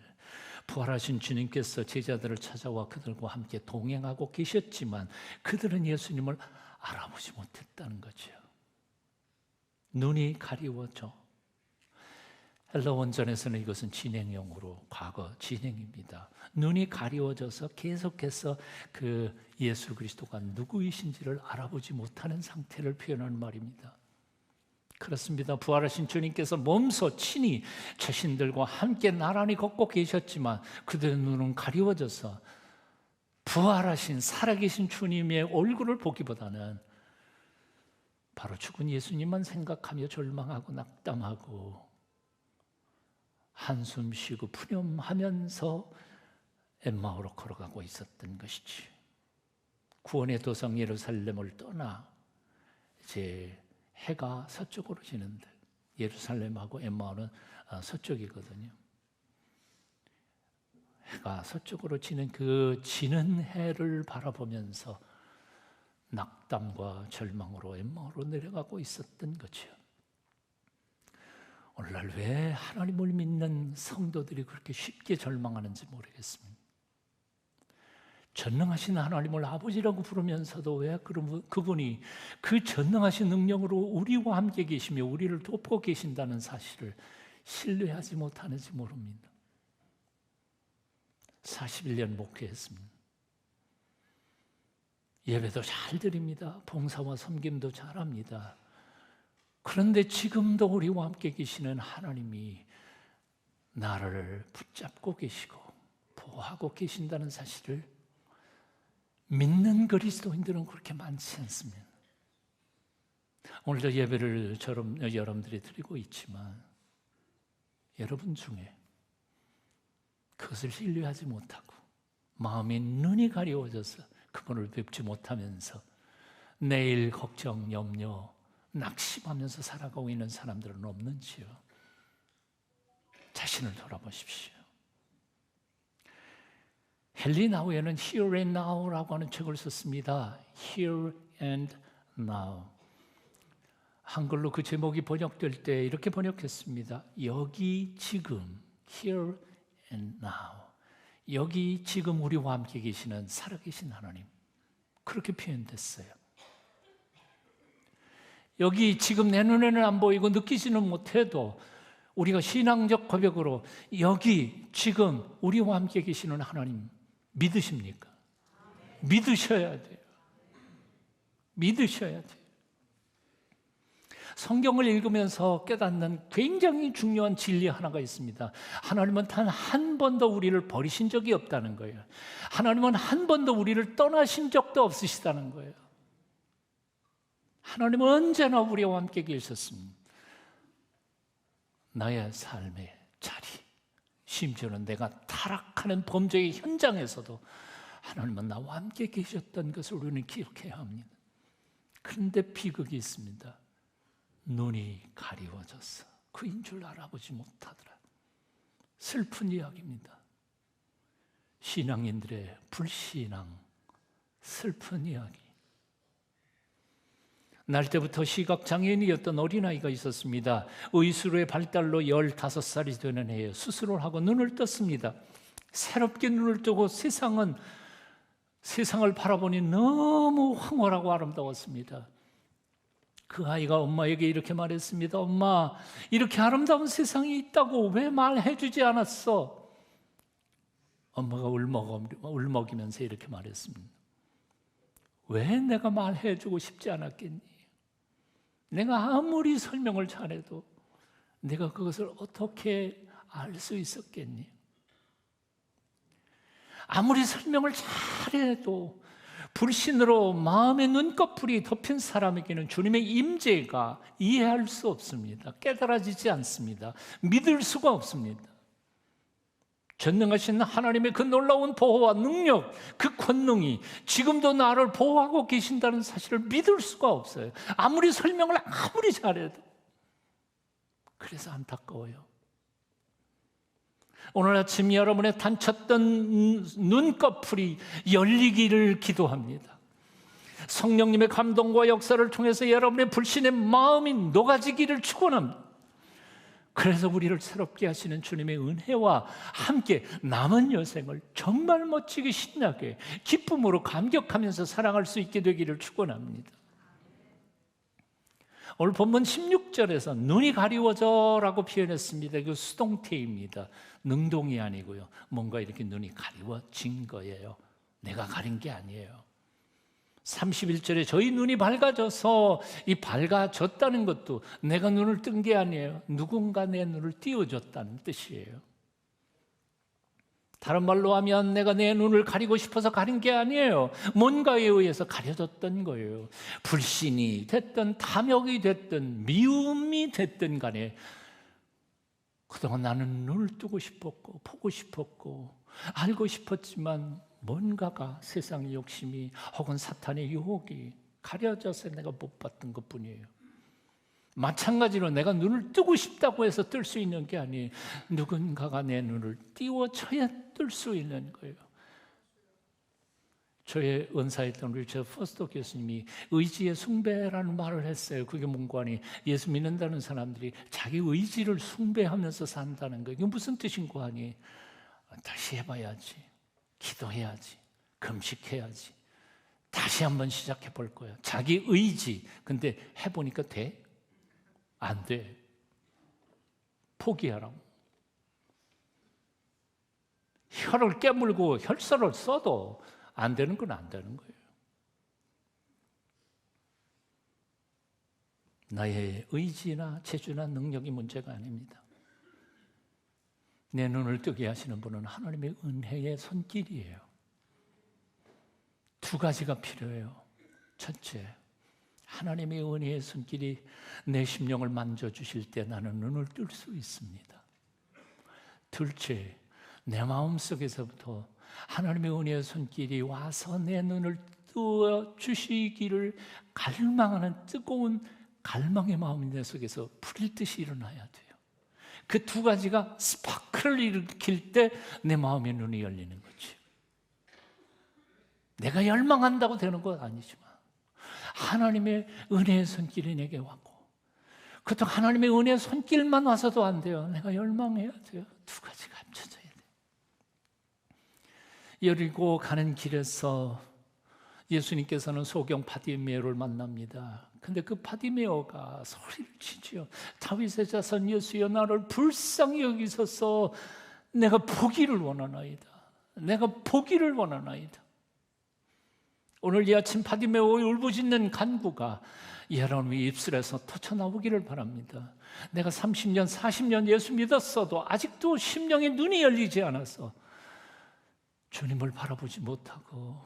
부활하신 주님께서 제자들을 찾아와 그들과 함께 동행하고 계셨지만 그들은 예수님을 알아보지 못했다는 거죠. 눈이 가리워져. 헬라 원전에서는 이것은 진행형으로 과거 진행입니다. 눈이 가리워져서 계속해서 그 예수 그리스도가 누구이신지를 알아보지 못하는 상태를 표현하는 말입니다. 그렇습니다. 부활하신 주님께서 몸소 친히 자신들과 함께 나란히 걷고 계셨지만 그들의 눈은 가리워져서 부활하신 살아계신 주님의 얼굴을 보기보다는 바로 죽은 예수님만 생각하며 절망하고 낙담하고 한숨 쉬고 푸념하면서 엠마오로 걸어가고 있었던 것이지. 구원의 도성 예루살렘을 떠나 이제 해가 서쪽으로 지는데, 예루살렘하고 엠마오는 서쪽이거든요. 해가 서쪽으로 지는 그 지는 해를 바라보면서 낙담과 절망으로 엠마오로 내려가고 있었던 거죠. 오늘날 왜 하나님을 믿는 성도들이 그렇게 쉽게 절망하는지 모르겠습니다. 전능하신 하나님을 아버지라고 부르면서도 왜 그분이 그 전능하신 능력으로 우리와 함께 계시며 우리를 돕고 계신다는 사실을 신뢰하지 못하는지 모릅니다. 41년 목회했습니다. 예배도 잘 드립니다. 봉사와 섬김도 잘합니다. 그런데 지금도 우리와 함께 계시는 하나님이 나를 붙잡고 계시고 보호하고 계신다는 사실을 믿는 그리스도인들은 그렇게 많지 않습니다. 오늘도 예배를 여러분들이 드리고 있지만 여러분 중에 그것을 신뢰하지 못하고 마음의 눈이 가려워져서 그분을 뵙지 못하면서 내일 걱정, 염려, 낙심하면서 살아가고 있는 사람들은 없는지요? 자신을 돌아보십시오. 헨리 나우에는 Here and Now라고 하는 책을 썼습니다. Here and Now. 한글로 그 제목이 번역될 때 이렇게 번역했습니다. 여기 지금, Here and Now. 여기 지금 우리와 함께 계시는 살아계신 하나님. 그렇게 표현됐어요. 여기 지금 내 눈에는 안 보이고 느끼지는 못해도 우리가 신앙적 고백으로 여기 지금 우리와 함께 계시는 하나님 믿으십니까? 믿으셔야 돼요. 믿으셔야 돼요. 성경을 읽으면서 깨닫는 굉장히 중요한 진리 하나가 있습니다. 하나님은 단 한 번도 우리를 버리신 적이 없다는 거예요. 하나님은 한 번도 우리를 떠나신 적도 없으시다는 거예요. 하나님은 언제나 우리와 함께 계셨습니다. 나의 삶의 자리, 심지어는 내가 타락하는 범죄의 현장에서도 하나님은 나와 함께 계셨던 것을 우리는 기억해야 합니다. 그런데 비극이 있습니다. 눈이 가리워져서 그인 줄 알아보지 못하더라. 슬픈 이야기입니다. 신앙인들의 불신앙, 슬픈 이야기. 날 때부터 시각장애인이었던 어린아이가 있었습니다. 의술의 발달로 15살이 되는 해에 수술을 하고 눈을 떴습니다. 새롭게 눈을 뜨고 세상을 바라보니 너무 황홀하고 아름다웠습니다. 그 아이가 엄마에게 이렇게 말했습니다. 엄마, 이렇게 아름다운 세상이 있다고 왜 말해주지 않았어? 엄마가 울먹이면서 이렇게 말했습니다. 왜 내가 말해주고 싶지 않았겠니? 내가 아무리 설명을 잘해도 내가 그것을 어떻게 알 수 있었겠니? 아무리 설명을 잘해도 불신으로 마음의 눈꺼풀이 덮인 사람에게는 주님의 임재가 이해할 수 없습니다. 깨달아지지 않습니다. 믿을 수가 없습니다. 전능하신 하나님의 그 놀라운 보호와 능력, 그 권능이 지금도 나를 보호하고 계신다는 사실을 믿을 수가 없어요. 아무리 설명을 아무리 잘해도. 그래서 안타까워요. 오늘 아침 여러분의 닫혔던 눈꺼풀이 열리기를 기도합니다. 성령님의 감동과 역사를 통해서 여러분의 불신의 마음이 녹아지기를 축원합니다. 그래서 우리를 새롭게 하시는 주님의 은혜와 함께 남은 여생을 정말 멋지게 신나게 기쁨으로 감격하면서 살아갈 수 있게 되기를 축원합니다. 오늘 본문 16절에서 눈이 가리워져라고 표현했습니다. 이거 수동태입니다. 능동이 아니고요. 뭔가 이렇게 눈이 가리워진 거예요. 내가 가린 게 아니에요. 31절에 저희 눈이 밝아져서 이 밝아졌다는 것도 내가 눈을 뜬 게 아니에요. 누군가 내 눈을 띄워줬다는 뜻이에요. 다른 말로 하면 내가 내 눈을 가리고 싶어서 가린 게 아니에요. 뭔가에 의해서 가려졌던 거예요. 불신이 됐든 탐욕이 됐든 미움이 됐든 간에 그동안 나는 눈을 뜨고 싶었고 보고 싶었고 알고 싶었지만 뭔가가 세상의 욕심이 혹은 사탄의 유혹이 가려져서 내가 못 봤던 것뿐이에요. 마찬가지로 내가 눈을 뜨고 싶다고 해서 뜰 수 있는 게 아니에요. 누군가가 내 눈을 띄워줘야 뜰 수 있는 거예요. 저의 은사였던 리처드 포스터 교수님이 의지의 숭배라는 말을 했어요. 그게 뭔가 하니 예수 믿는다는 사람들이 자기 의지를 숭배하면서 산다는 거예요. 이게 무슨 뜻인 거 아니? 다시 해봐야지, 기도해야지, 금식해야지, 다시 한번 시작해 볼 거야. 자기 의지. 근데 해보니까 돼? 안 돼. 포기하라고. 혀를 깨물고 혈서를 써도 안 되는 건 안 되는 거예요. 나의 의지나 재주나 능력이 문제가 아닙니다. 내 눈을 뜨게 하시는 분은 하나님의 은혜의 손길이에요. 두 가지가 필요해요. 첫째, 하나님의 은혜의 손길이 내 심령을 만져주실 때 나는 눈을 뜰 수 있습니다. 둘째, 내 마음속에서부터 하나님의 은혜의 손길이 와서 내 눈을 뜨어 주시기를 갈망하는 뜨거운 갈망의 마음이 내 속에서 불일 듯이 일어나야 돼요. 그 두 가지가 스파크를 일으킬 때 내 마음의 눈이 열리는 거지. 내가 열망한다고 되는 건 아니지만 하나님의 은혜의 손길이 내게 왔고, 그렇다고 하나님의 은혜의 손길만 와서도 안 돼요. 내가 열망해야 돼요. 두 가지가 합쳐져야 돼요. 여리고 가는 길에서 예수님께서는 소경 바디메오를 만납니다. 근데 그 바디메오가 소리를 치지요. 다윗의 자손 예수여, 나를 불쌍히 여기소서. 내가 보기를 원하나이다. 내가 보기를 원하나이다. 오늘 이 아침 바디메오의 울부짖는 간구가 여러분의 입술에서 터쳐나오기를 바랍니다. 내가 30년, 40년 예수 믿었어도 아직도 심령의 눈이 열리지 않아서 주님을 바라보지 못하고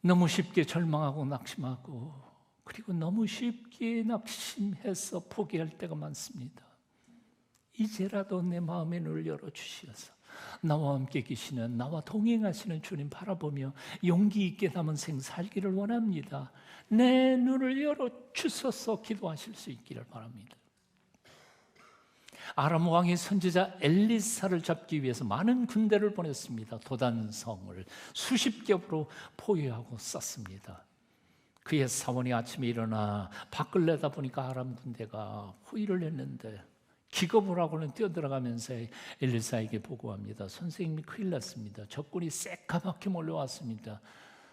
너무 쉽게 절망하고 낙심하고, 그리고 너무 쉽게 낙심해서 포기할 때가 많습니다. 이제라도 내 마음의 눈을 열어주시어서 나와 함께 계시는, 나와 동행하시는 주님 바라보며 용기 있게 남은 생 살기를 원합니다. 내 눈을 열어주셔서 기도하실 수 있기를 바랍니다. 아람 왕의 선지자 엘리사를 잡기 위해서 많은 군대를 보냈습니다. 도단성을 수십 겹으로 포위하고 쐈습니다. 그의 사원이 아침에 일어나 밖을 내다보니까 아람 군대가 포위를 했는데 기겁을 하고는 뛰어들어가면서 엘리사에게 보고합니다. 선생님이 큰일 났습니다. 적군이 새까맣게 몰려왔습니다.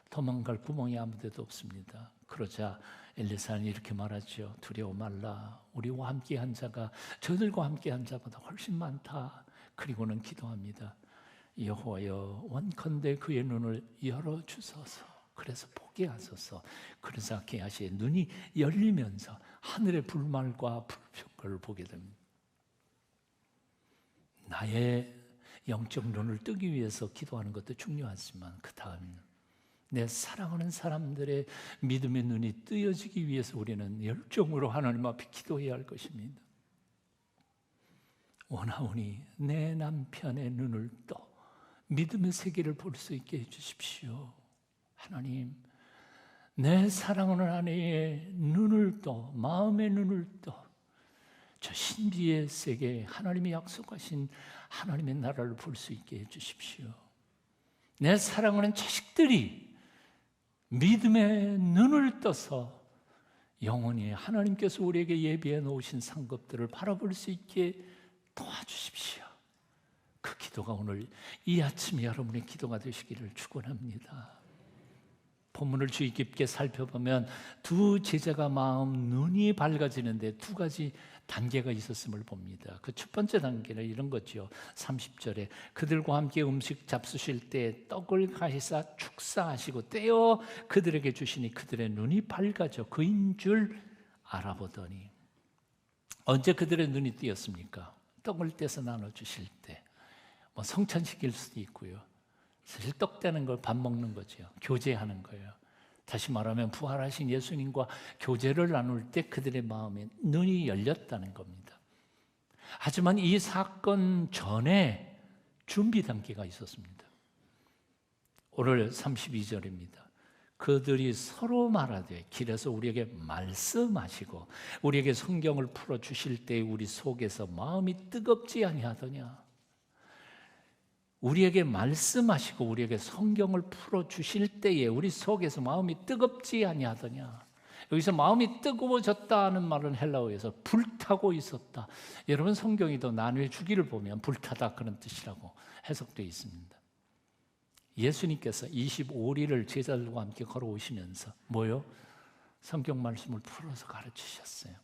도망갈 구멍이 아무 데도 없습니다. 그러자 엘리사는 이렇게 말하죠. 두려워 말라. 우리와 함께한 자가 저들과 함께한 자보다 훨씬 많다. 그리고는 기도합니다. 여호와여, 원컨대 그의 눈을 열어주소서. 그래서 보게 하소서. 그래서 게하시의 눈이 열리면서 하늘의 불말과 불평을 보게 됩니다. 나의 영적 눈을 뜨기 위해서 기도하는 것도 중요하지만 그 다음 내 사랑하는 사람들의 믿음의 눈이 뜨여지기 위해서 우리는 열정으로 하나님 앞에 기도해야 할 것입니다. 원하오니 내 남편의 눈을 떠 믿음의 세계를 볼 수 있게 해주십시오. 하나님, 내 사랑하는 아내의 눈을 떠, 마음의 눈을 떠 저 신비의 세계에 하나님이 약속하신 하나님의 나라를 볼 수 있게 해주십시오. 내 사랑하는 자식들이 믿음의 눈을 떠서 영원히 하나님께서 우리에게 예비해 놓으신 상급들을 바라볼 수 있게 도와주십시오. 그 기도가 오늘 이 아침 여러분의 기도가 되시기를 축원합니다. 본문을 주의 깊게 살펴보면 두 제자가 마음 눈이 밝아지는데 두 가지 단계가 있었음을 봅니다. 그 첫 번째 단계는 이런 거죠. 30절에 그들과 함께 음식 잡수실 때 떡을 가시사 축사하시고 떼어 그들에게 주시니 그들의 눈이 밝아져 그인 줄 알아보더니. 언제 그들의 눈이 띄었습니까? 떡을 떼서 나눠주실 때. 뭐 성찬식일 수도 있고요. 사실 떡 떼는 걸 밥 먹는 거죠. 교제하는 거예요. 다시 말하면 부활하신 예수님과 교제를 나눌 때 그들의 마음에 눈이 열렸다는 겁니다. 하지만 이 사건 전에 준비 단계가 있었습니다. 오늘 32절입니다. 그들이 서로 말하되 길에서 우리에게 말씀하시고 우리에게 성경을 풀어주실 때 우리 속에서 마음이 뜨겁지 아니하더냐. 우리에게 말씀하시고 우리에게 성경을 풀어주실 때에 우리 속에서 마음이 뜨겁지 아니하더냐. 여기서 마음이 뜨거워졌다는 말은 헬라어에서 불타고 있었다. 여러분 성경이 더 나누어 주기를 보면 불타다 그런 뜻이라고 해석되어 있습니다. 예수님께서 25리를 제자들과 함께 걸어오시면서 뭐요? 성경 말씀을 풀어서 가르치셨어요.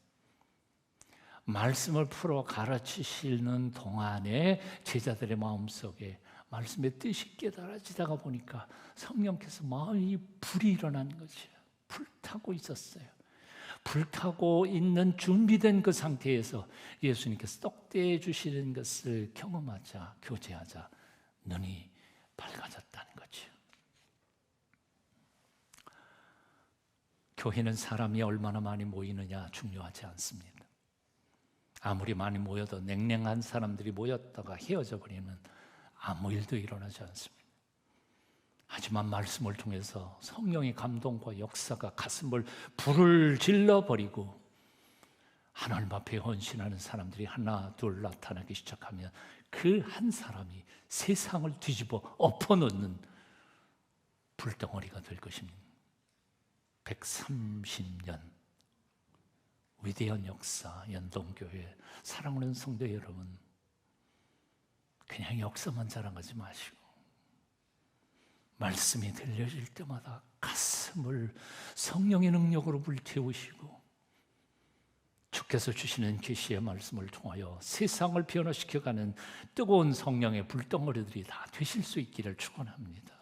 말씀을 풀어 가르치시는 동안에 제자들의 마음속에 말씀의 뜻이 깨달아지다가 보니까 성령께서 마음이 불이 일어난 거죠. 불타고 있었어요. 불타고 있는 준비된 그 상태에서 예수님께서 떡대해 주시는 것을 경험하자, 교제하자 눈이 밝아졌다는 거죠. 교회는 사람이 얼마나 많이 모이느냐 중요하지 않습니다. 아무리 많이 모여도 냉랭한 사람들이 모였다가 헤어져 버리면 아무 일도 일어나지 않습니다. 하지만 말씀을 통해서 성령의 감동과 역사가 가슴을 불을 질러버리고 하나님 앞에 헌신하는 사람들이 하나 둘 나타나기 시작하면 그 한 사람이 세상을 뒤집어 엎어놓는 불덩어리가 될 것입니다. 130년 위대한 역사, 연동교회, 사랑하는 성도 여러분, 그냥 역사만 자랑하지 마시고 말씀이 들려질 때마다 가슴을 성령의 능력으로 불태우시고 주께서 주시는 계시의 말씀을 통하여 세상을 변화시켜가는 뜨거운 성령의 불덩어리들이 다 되실 수 있기를 축원합니다.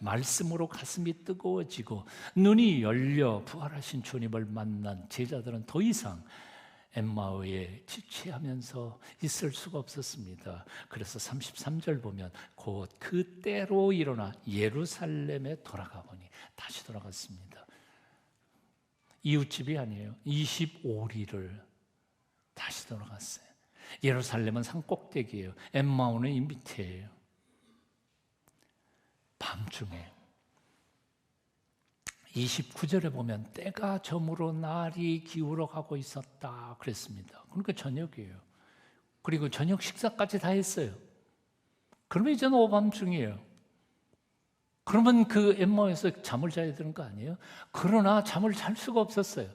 말씀으로 가슴이 뜨거워지고 눈이 열려 부활하신 주님을 만난 제자들은 더 이상 엠마오에 지체하면서 있을 수가 없었습니다. 그래서 33절 보면 곧 그때로 일어나 예루살렘에 돌아가 보니 다시 돌아갔습니다. 이웃집이 아니에요. 25리를 다시 돌아갔어요. 예루살렘은 산꼭대기예요. 엠마오는 이 밑에예요. 밤중에 29절에 보면 때가 저물어 날이 기울어 가고 있었다 그랬습니다. 그러니까 저녁이에요. 그리고 저녁 식사까지 다 했어요. 그러면 이제는 오밤중이에요. 그러면 그 엠마오에서 잠을 자야 되는 거 아니에요? 그러나 잠을 잘 수가 없었어요.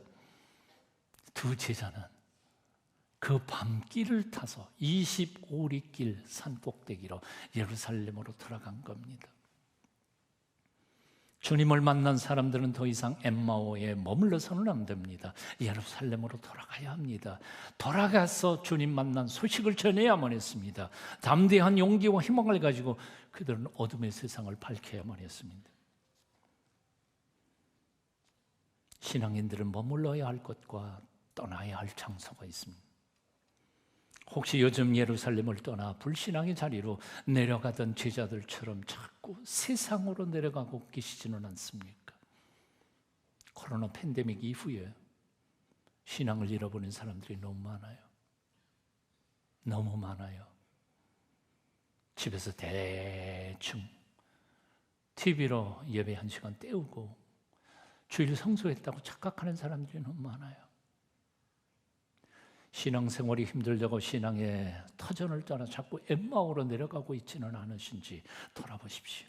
두 제자는 그 밤길을 타서 25리길 산꼭대기로 예루살렘으로 돌아간 겁니다. 주님을 만난 사람들은 더 이상 엠마오에 머물러서는 안 됩니다. 예루살렘으로 돌아가야 합니다. 돌아가서 주님 만난 소식을 전해야만 했습니다. 담대한 용기와 희망을 가지고 그들은 어둠의 세상을 밝혀야만 했습니다. 신앙인들은 머물러야 할 곳과 떠나야 할 장소가 있습니다. 혹시 요즘 예루살렘을 떠나 불신앙의 자리로 내려가던 제자들처럼 자꾸 세상으로 내려가고 계시지는 않습니까? 코로나 팬데믹 이후에 신앙을 잃어버린 사람들이 너무 많아요. 너무 많아요. 집에서 대충 TV로 예배 1시간 때우고 주일 성수했다고 착각하는 사람들이 너무 많아요. 신앙생활이 힘들다고 신앙의 터전을 떠나 자꾸 엠마오로 내려가고 있지는 않으신지 돌아보십시오.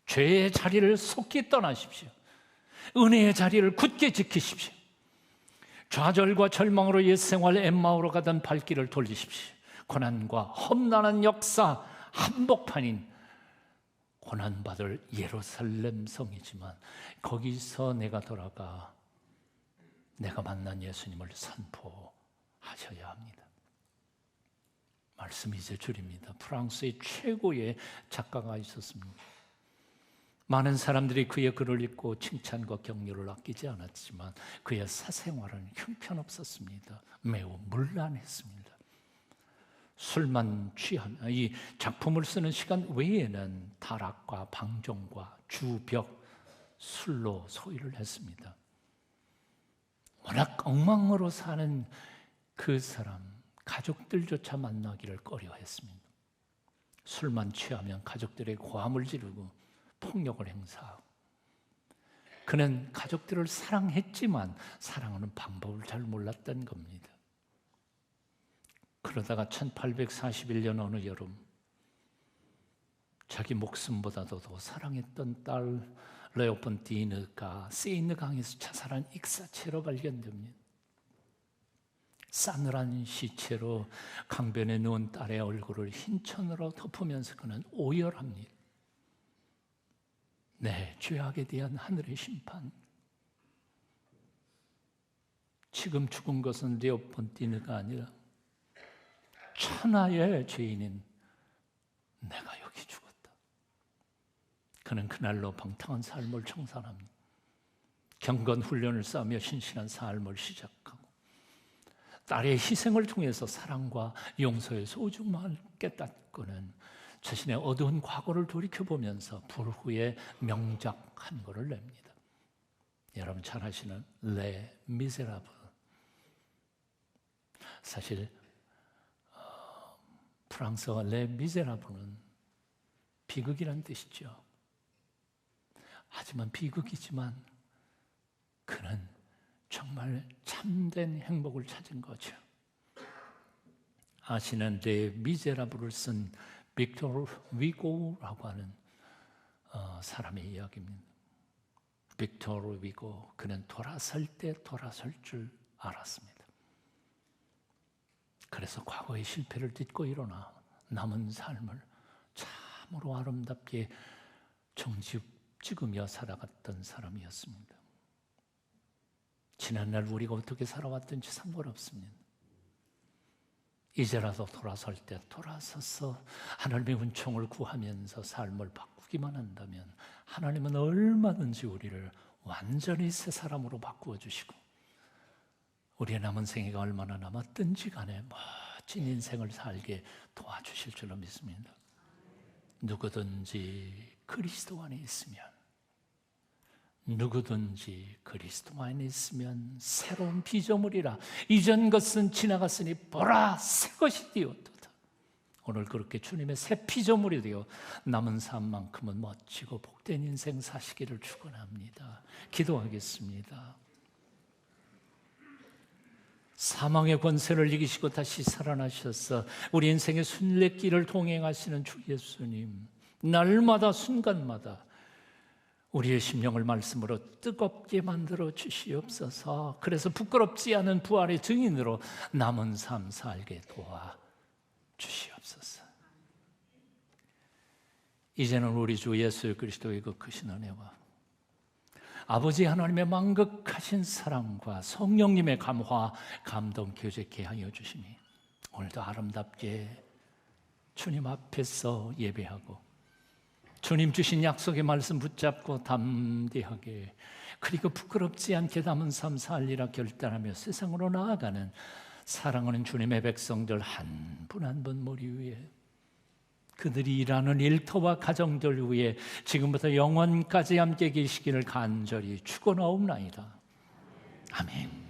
죄의 자리를 속히 떠나십시오. 은혜의 자리를 굳게 지키십시오. 좌절과 절망으로 옛생활 엠마오로 가던 발길을 돌리십시오. 고난과 험난한 역사 한복판인 고난받을 예루살렘 성이지만 거기서 내가 돌아가 내가 만난 예수님을 선포하셔야 합니다. 말씀이 이제 줄입니다. 프랑스의 최고의 작가가 있었습니다. 많은 사람들이 그의 글을 읽고 칭찬과 격려를 아끼지 않았지만 그의 사생활은 형편없었습니다. 매우 문란했습니다. 술만 취한 이 작품을 쓰는 시간 외에는 타락과 방종과 주벽, 술로 소일을 했습니다. 워낙 엉망으로 사는 그 사람 가족들조차 만나기를 꺼려했습니다. 술만 취하면 가족들에게 고함을 지르고 폭력을 행사하고, 그는 가족들을 사랑했지만 사랑하는 방법을 잘 몰랐던 겁니다. 그러다가 1841년 어느 여름, 자기 목숨보다도 더 사랑했던 딸 레오폰티느가 세이느 강에서 자살한 익사체로 발견됩니다. 싸늘한 시체로 강변에 누운 딸의 얼굴을 흰 천으로 덮으면서 그는 오열합니다. 네, 죄악에 대한 하늘의 심판. 지금 죽은 것은 레오폰티느가 아니라 천하의 죄인인 내가 여기 죽었다. 그는 그날로 방탕한 삶을 청산합니다. 경건 훈련을 쌓으며 신실한 삶을 시작하고, 딸의 희생을 통해서 사랑과 용서의 소중함을 깨닫고는 자신의 어두운 과거를 돌이켜보면서 불후의 명작 한 권을 냅니다. 여러분 잘 아시는 레 미제라블. 사실 프랑스어 레 미제라블은 비극이란 뜻이죠. 하지만 비극이지만 그는 정말 참된 행복을 찾은 거죠. 아시는 레 미제라블을 쓴 빅토르 위고라고 하는 사람의 이야기입니다. 빅토르 위고, 그는 돌아설 때 돌아설 줄 알았습니다. 그래서 과거의 실패를 딛고 일어나 남은 삶을 참으로 아름답게 정찍으며 살아갔던 사람이었습니다. 지난날 우리가 어떻게 살아왔든지 상관없습니다. 이제라도 돌아설 때 돌아서서 하나님의 은총을 구하면서 삶을 바꾸기만 한다면 하나님은 얼마든지 우리를 완전히 새 사람으로 바꾸어 주시고, 우리의 남은 생애가 얼마나 남았든지 간에 멋진 인생을 살게 도와주실 줄로 믿습니다. 누구든지 그리스도 안에 있으면, 누구든지 그리스도 안에 있으면 새로운 피조물이라. 이전 것은 지나갔으니 보라, 새 것이 되었도다. 오늘 그렇게 주님의 새 피조물이 되어 남은 삶만큼은 멋지고 복된 인생 사시기를 축원합니다. 기도하겠습니다. 사망의 권세를 이기시고 다시 살아나셔서 우리 인생의 순례길을 동행하시는 주 예수님, 날마다 순간마다 우리의 심령을 말씀으로 뜨겁게 만들어 주시옵소서. 그래서 부끄럽지 않은 부활의 증인으로 남은 삶 살게 도와 주시옵소서. 이제는 우리 주 예수 그리스도의 그 크신 은혜와 아버지 하나님의 만극하신 사랑과 성령님의 감화, 감동 교제케 하여 주시니 오늘도 아름답게 주님 앞에서 예배하고 주님 주신 약속의 말씀 붙잡고 담대하게, 그리고 부끄럽지 않게 남은 삶 살리라 결단하며 세상으로 나아가는 사랑하는 주님의 백성들 한 분 한 분 머리 위에, 그들이 일하는 일터와 가정들 위에 지금부터 영원까지 함께 계시기를 간절히 축원하옵나이다. 아멘.